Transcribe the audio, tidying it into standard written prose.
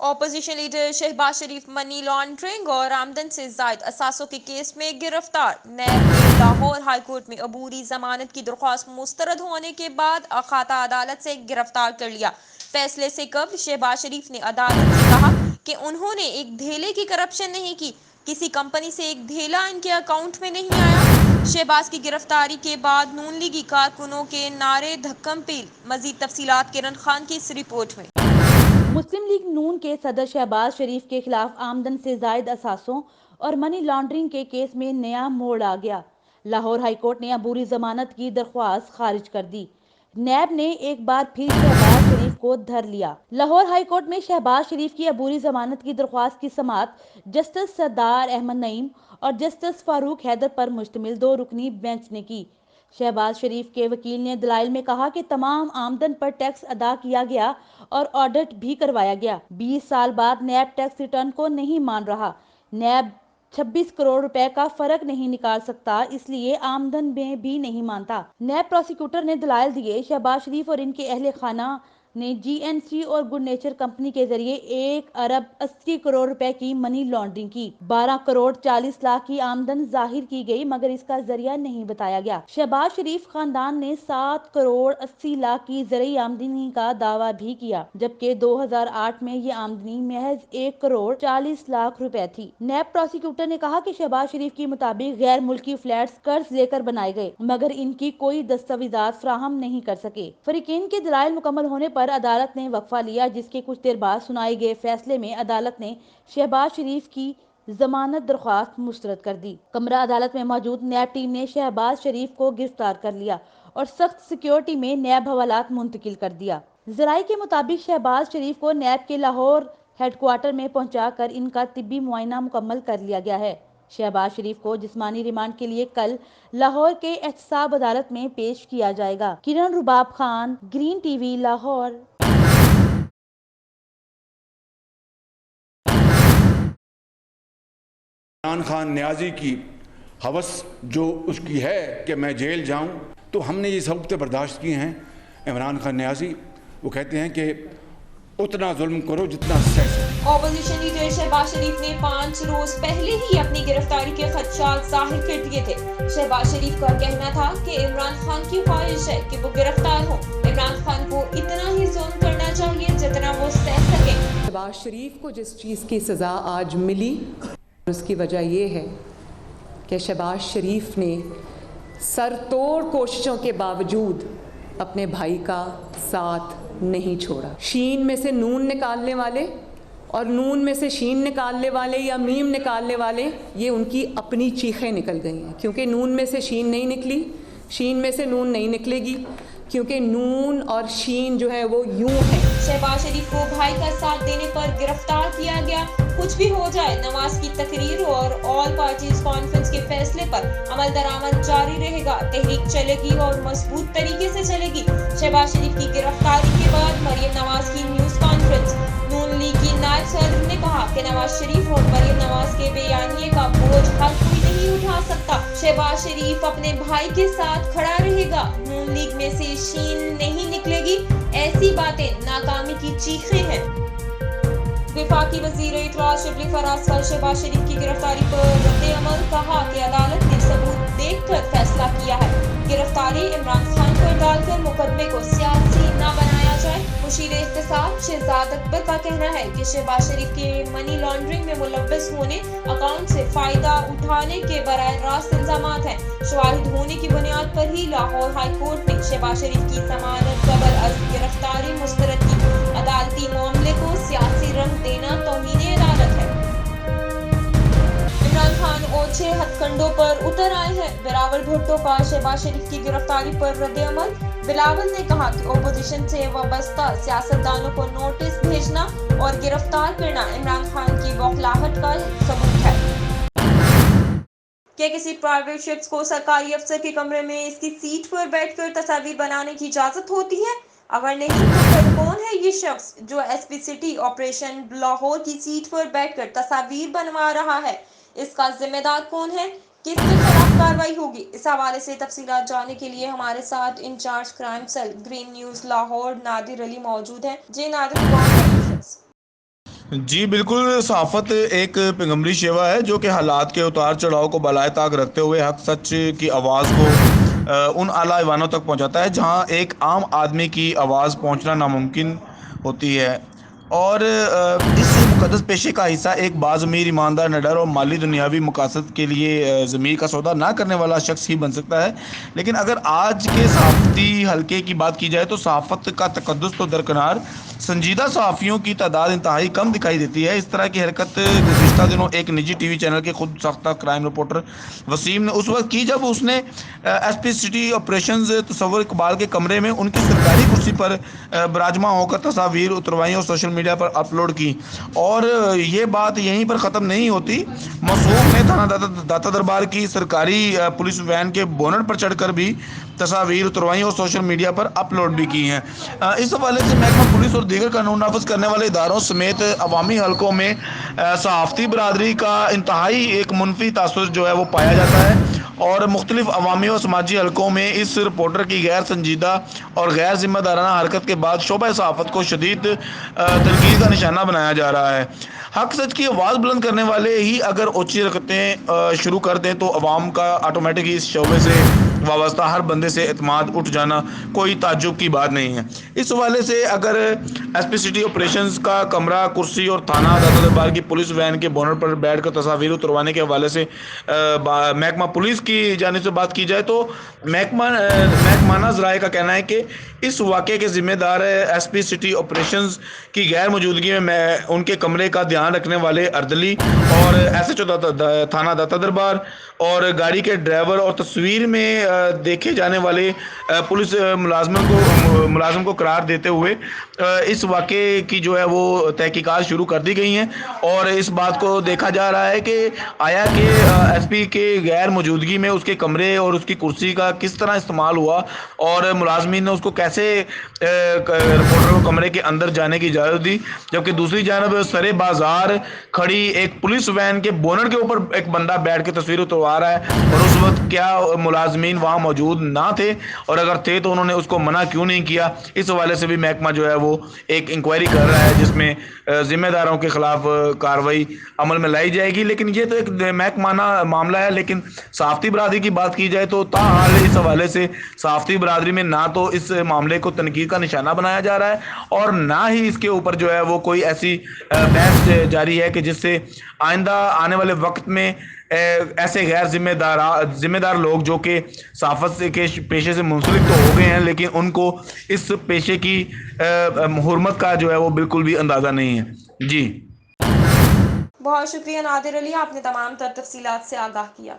Opposition leader Shahbaz شریف money laundering اور آمدن سے زائد اثاثوں کے کیس میں گرفتار۔ نیب نے لاہور ہائی کورٹ میں عبوری ضمانت کی درخواست مسترد ہونے کے بعد احاطہ عدالت سے گرفتار کر لیا۔ فیصلے سے قبل شہباز شریف نے عدالت سے کہا کہ انہوں نے ایک دھیلے کی کرپشن نہیں کی، کسی کمپنی سے ایک دھیلا ان کے اکاؤنٹ میں نہیں آیا۔ شہباز کی گرفتاری کے بعد نون لیگی کارکنوں کے نعرے دھکم پیل۔ مزید تفصیلات کرن خان کی اس رپورٹ میں۔ مسلم لیگ نون کے صدر شہباز شریف کے خلاف آمدن سے زائد اثاثوں اور منی لانڈرنگ کے کیس میں نیا موڑ آ گیا۔ لاہور ہائی کورٹ نے عبوری ضمانت کی درخواست خارج کر دی۔ نیب نے ایک بار پھر شہباز شریف کو دھر لیا۔ لاہور ہائی کورٹ میں شہباز شریف کی عبوری ضمانت کی درخواست کی سماعت جسٹس سردار احمد نعیم اور جسٹس فاروق حیدر پر مشتمل دو رکنی بینچ نے کی۔ شہباز شریف کے وکیل نے دلائل میں کہا کہ تمام آمدن پر ٹیکس ادا کیا گیا اور آڈٹ بھی کروایا گیا۔ 20 سال بعد نیب ٹیکس ریٹرن کو نہیں مان رہا۔ نیب 26 کروڑ روپے کا فرق نہیں نکال سکتا، اس لیے آمدن میں بھی نہیں مانتا۔ نیب پروسیکیوٹر نے دلائل دیے، شہباز شریف اور ان کے اہل خانہ نے جی این سی اور گڈ نیچر کمپنی کے ذریعے 1 ارب 80 کروڑ روپے کی منی لانڈرنگ کی۔ 12 کروڑ 40 لاکھ کی آمدن ظاہر کی گئی مگر اس کا ذریعہ نہیں بتایا گیا۔ شہباز شریف خاندان نے 7 کروڑ 80 لاکھ کی زرعی آمدنی کا دعویٰ بھی کیا، جبکہ 2008 میں یہ آمدنی محض 1 کروڑ 40 لاکھ روپے تھی۔ نیب پروسیکیوٹر نے کہا کہ شہباز شریف کی مطابق غیر ملکی فلیٹس قرض لے کر بنائے گئے مگر ان کی کوئی دستاویزات فراہم نہیں کر سکے۔ فریقین کے دلائل مکمل ہونے پر عدالت نے وقفہ لیا، جس کے کچھ دیر بعد سنائے گئے فیصلے میں عدالت نے شہباز شریف کی ضمانت درخواست مسترد کر دی۔ کمرہ عدالت میں موجود نیب ٹیم نے شہباز شریف کو گرفتار کر لیا اور سخت سیکیورٹی میں نیب حوالات منتقل کر دیا۔ ذرائع کے مطابق شہباز شریف کو نیب کے لاہور ہیڈ کوارٹر میں پہنچا کر ان کا طبی معائنہ مکمل کر لیا گیا ہے۔ شہباز شریف کو جسمانی ریمانڈ کے لیے کل لاہور کے احتساب عدالت میں پیش کیا جائے گا۔ کرن رباب خان، گرین ٹی وی، لاہور۔ عمران خان نیازی کی ہوس جو اس کی ہے کہ میں جیل جاؤں، تو ہم نے یہ سبقتیں برداشت کی ہیں۔ عمران خان نیازی وہ کہتے ہیں کہ اتنا ظلم کرو جتنا سہ سکو۔ اپوزیشن لیڈر شہباز شریف نے 5 روز پہلے ہی اپنی گرفتاری کے خدشات ظاہر کر دیے تھے۔ شہباز شریف کا کہنا تھا کہ عمران خان کی خواہش ہے کہ وہ گرفتار ہوں۔ عمران خان کو اتنا ہی ظلم کرنا چاہیے جتنا وہ سہ سکیں۔ شہباز شریف کو جس چیز کی سزا آج ملی، اس کی وجہ یہ ہے کہ شہباز شریف نے سر توڑ کوششوں کے باوجود اپنے بھائی کا ساتھ نہیں چھوڑا۔ شین میں سے نون نکالنے والے اور نون میں سے شین نکالنے والے یا میم نکالنے والے، یہ ان کی اپنی چیخیں نکل گئی ہیں، کیونکہ نون میں سے شین نہیں نکلی، شین میں سے نون نہیں نکلے گی، کیونکہ نون اور شین جو ہے وہ یوں ہے۔ شہباز شریف کو بھائی کا ساتھ دینے پر گرفتار کیا گیا۔ کچھ بھی ہو جائے، نواز کی تقریر اور آل پارٹیز کانفرنس کے فیصلے پر عمل درآمد جاری رہے گا۔ تحریک چلے گی اور مضبوط طریقے سے چلے گی۔ شہباز شریف کی گرفتاری کے بعد مریم نواز کی نیوز کانفرنس۔ نون لیگ کی نائب صدر نے کہا کہ نواز شریف اور مریم نواز کے بیانیے کا بوجھ ہر کوئی نہیں اٹھا سکتا۔ شہباز شریف اپنے بھائی کے ساتھ کھڑا رہے گا۔ نون لیگ میں سے شین نہیں نکلے گی، ایسی باتیں ناکامی کی چیخیں ہیں۔ وفاقی وزیر اطلاعات شبلی فراز کا شہباز شریف کی گرفتاری پر رد عمل، کہا کہ عدالت نے ثبوت دیکھ کر فیصلہ کیا ہے۔ گرفتاری عمران خان پر ڈال کر مقدمے کو سیاسی نہ بنایا جائے۔ مشیر احتساب شہزاد اکبر کا کہنا ہے کہ شہباز شریف کے منی لانڈرنگ میں ملوث ہونے، اکاؤنٹ سے فائدہ اٹھانے کے براہ راست الزامات ہیں۔ شواہد ہونے کی بنیاد پر ہی لاہور ہائی کورٹ نے شہباز شریف کی ضمانت قبل از گرفتاری مسترد کی۔ عدالتی معاملے کو سیاسی رنگ دینا توہین عدالت ہے۔ عمران خان اوچھے ہتھ کنڈوں پر اتر آئے ہیں۔ بلاول بھٹو کا شہباز شریف کی گرفتاری پر رد عمل۔ بلاول نے کہا کہ اپوزیشن سے وابستہ سیاستدانوں کو نوٹس بھیجنا اور گرفتار کرنا عمران خان کی بوکھلاہٹ کا ثبوت ہے۔ کیا کسی پرائیویٹ شخص کو سرکاری افسر کے کمرے میں اس کی سیٹ پر بیٹھ کر تصاویر بنانے کی اجازت ہوتی ہے؟ اگر نہیں تو پھر کون ہے یہ شخص جو S P city operation Lahore کی سیٹ پر بیٹھ کر تصاویر بنوا رہا ہے؟ اس کا ذمہ دار کون ہے؟ کس کے خلاف کارروائی ہوگی؟ اس حوالے سے تفصیلات جاننے کے لیے ہمارے ساتھ incharge crime cell green news Lahore Nadir Ali موجود ہیں۔ جی نادر، کون ہے یہ شخص؟ جی بالکل، صحافت ایک پیغمبری شیوا ہے جو کہ حالات کے اتار چڑھاؤ کو بالائے طاق رکھتے ہوئے حق سچ کی آواز کو ان اعلیٰ ایوانوں تک پہنچاتا ہے جہاں ایک عام آدمی کی آواز پہنچنا ناممکن ہوتی ہے، اور اس مقدس پیشے کا حصہ ایک باضمیر، ایماندار، نڈر اور مالی دنیاوی مقاصد کے لیے ضمیر کا سودا نہ کرنے والا شخص ہی بن سکتا ہے۔ لیکن اگر آج کے صحافتی حلقے کی بات کی جائے تو صحافت کا تقدس تو درکنار، سنجیدہ صحافیوں کی تعداد انتہائی کم دکھائی دیتی ہے۔ اس طرح کی حرکت گزشتہ دنوں ایک نجی ٹی وی چینل کے خود ساختہ کرائم رپورٹر وسیم نے اس وقت کی جب اس نے ایس پی سٹی آپریشنز تصور اقبال کے کمرے میں ان کی سرکاری کرسی پر براجماں ہو کر تصاویر اتروائیں اور سوشل میڈیا پر اپلوڈ کی۔ اور یہ بات یہیں پر ختم نہیں ہوتی، موصوف نے تھانہ داتا دربار کی سرکاری پولیس وین کے بونٹ پر چڑھ کر بھی تصاویر اتروائیں اور سوشل میڈیا پر اپلوڈ بھی کی ہیں۔ اس حوالے سے محکمہ پولیس اور دیگر قانون نافذ کرنے والے اداروں سمیت عوامی حلقوں میں صحافتی برادری کا انتہائی ایک منفی تاثر جو ہے وہ پایا جاتا ہے، اور مختلف عوامی و سماجی حلقوں میں اس رپورٹر کی غیر سنجیدہ اور غیر ذمہ دارانہ حرکت کے بعد شعبہ صحافت کو شدید تنقید کا نشانہ بنایا جا رہا ہے۔ حق سچ کی آواز بلند کرنے والے ہی اگر اونچی حرکتیں شروع کر دیں تو عوام کا آٹومیٹک اس شعبے سے وابستہ ہر بندے سے اعتماد اٹھ جانا کوئی تعجب کی بات نہیں ہے۔ اس حوالے سے اگر ایس پی سٹی آپریشنز کا کمرہ، کرسی اور تھانہ داتا دربار کی پولیس وین کے بونٹ پر بیٹھ کر تصاویر اتروانے کے حوالے سے محکمہ پولیس کی جانب سے بات کی جائے تو محکمانہ ذرائع کا کہنا ہے کہ اس واقعے کے ذمہ دار ایس پی سٹی آپریشنز کی غیر موجودگی میں ان کے کمرے کا دھیان رکھنے والے اردلی اور ایس ایچ او تھانہ داتا دربار اور گاڑی کے ڈرائیور اور تصویر میں دیکھے جانے والے پولیس ملازم کو قرار دیتے ہوئے اس واقعے کی جو ہے وہ تحقیقات شروع کر دی گئی ہیں، اور اس بات کو دیکھا جا رہا ہے کہ آیا کہ ایس پی کے غیر موجودگی میں اس کے کمرے اور اس کی کرسی کا کس طرح استعمال ہوا اور ملازمین نے اس کو کیسے رپورٹر کو کمرے کے اندر جانے کی اجازت دی، جبکہ دوسری جانب سرے بازار کھڑی ایک پولیس وین کے بونٹ کے اوپر ایک بندہ بیٹھ کے تصویر اتروا رہا ہے، اور اس وقت کیا ملازمین وہاں موجود نہ تھے، اور اگر تھے تو انہوں نے اس کو منع کیوں نہیں کیا۔ اس حوالے سے بھی محکمہ جو ہے وہ ایک انکوائری کر رہا ہے جس میں ذمہ داروں کے خلاف کارروائی عمل میں لائی جائے گی۔ لیکن یہ تو ایک محکمانہ معاملہ ہے، لیکن صحافتی برادری کی بات کی جائے تو تاحال اس حوالے سے صحافتی برادری میں نہ تو اس معاملے کو تنقید کا نشانہ بنایا جا رہا ہے اور نہ ہی اس کے اوپر جو ہے وہ کوئی ایسی بحث جاری ہے کہ جس سے آئندہ آنے والے وقت میں ایسے غیر ذمہ دار لوگ جو کہ صحافت کے پیشے سے منسلک تو ہو گئے ہیں لیکن ان کو اس پیشے کی حرمت کا جو ہے وہ بالکل بھی اندازہ نہیں ہے۔ جی بہت شکریہ نادر علی، آپ نے تمام تر تفصیلات سے آگاہ کیا۔